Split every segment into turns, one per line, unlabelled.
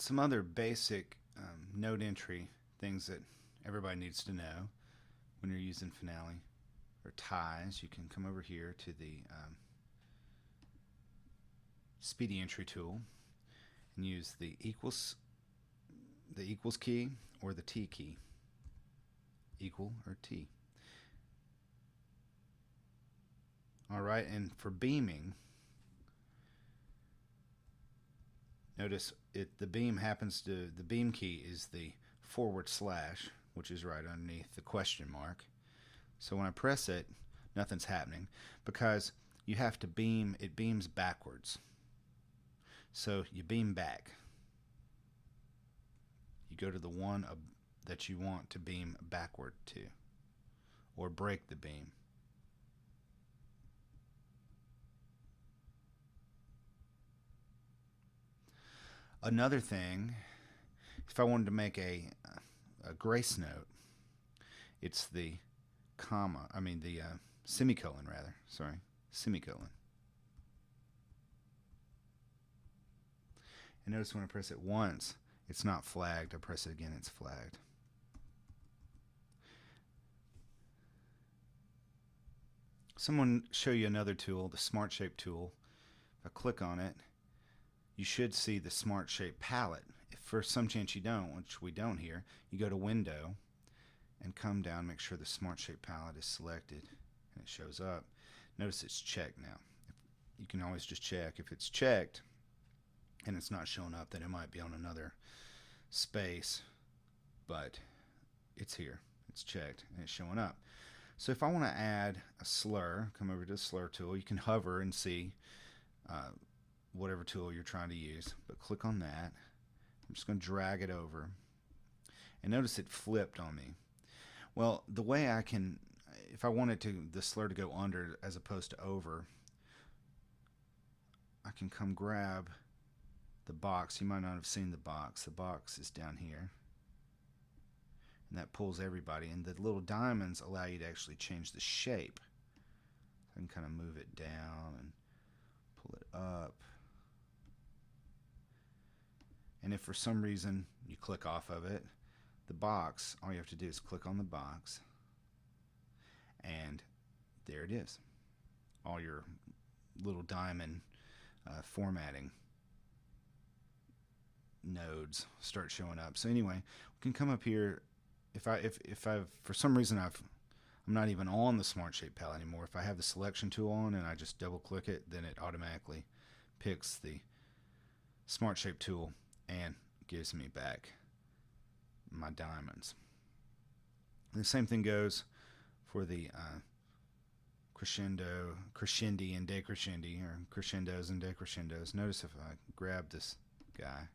some other basic note entry things that everybody needs to know when you're using finale or ties. You can come over here to the speedy entry tool and use the equals key or the T key, equal or T. Alright, and for beaming, notice the beam the beam key is the /, which is right underneath the question mark. So when I press it, nothing's happening because you have to beam, it beams backwards. So you beam back. You go to the one that you want to beam backward to, or break the beam. Another thing, if I wanted to make a grace note, it's the semicolon rather. Sorry, semicolon. And notice when I press it once, it's not flagged. I press it again, it's flagged. Someone show you another tool, the Smart Shape tool. If I click on it, you should see the Smart Shape palette. If for some chance you don't, which we don't here, you go to Window and come down, make sure the Smart Shape palette is selected, and it shows up. Notice it's checked now. You can always just check. If it's checked and it's not showing up, then it might be on another space, but it's here. It's checked and it's showing up. So if I want to add a slur, come over to the slur tool. You can hover and see whatever tool you're trying to use, but click on that. I'm just going to drag it over, and notice it flipped on me. Well, the way I can, if I wanted the slur to go under as opposed to over, I can come grab the box. You might not have seen the box. The box is down here, and that pulls everybody, and the little diamonds allow you to actually change the shape. I can kind of move it down and pull it up. And if for some reason you click off of it, the box, all you have to do is click on the box, and there it is. All your little diamond formatting nodes start showing up. So anyway, we can come up here. If I've for some reason I'm not even on the Smart Shape palette anymore. If I have the selection tool on and I just double click it, then it automatically picks the Smart Shape tool and gives me back my diamonds. And the same thing goes for the crescendi and decrescendi, or crescendos and decrescendos. Notice if I grab this guy,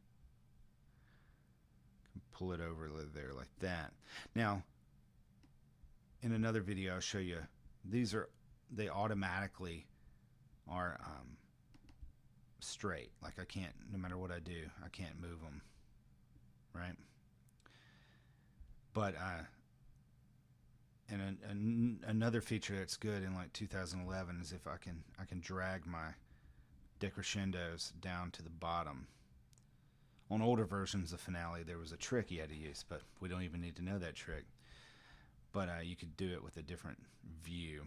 I can pull it over there like that. Now, in another video, I'll show you. They automatically are straight. Like I can't, no matter what I do, I can't move them, right? But and another feature that's good in like 2011 is if I can drag my decrescendos down to the bottom. On older versions of Finale, there was a trick you had to use, but we don't even need to know that trick. But you could do it with a different view.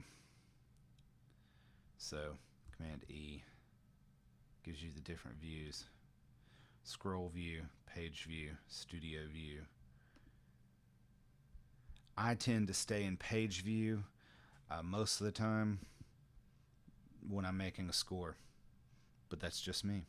So Command E gives you the different views: scroll view, page view, studio view. I tend to stay in page view most of the time when I'm making a score, but that's just me.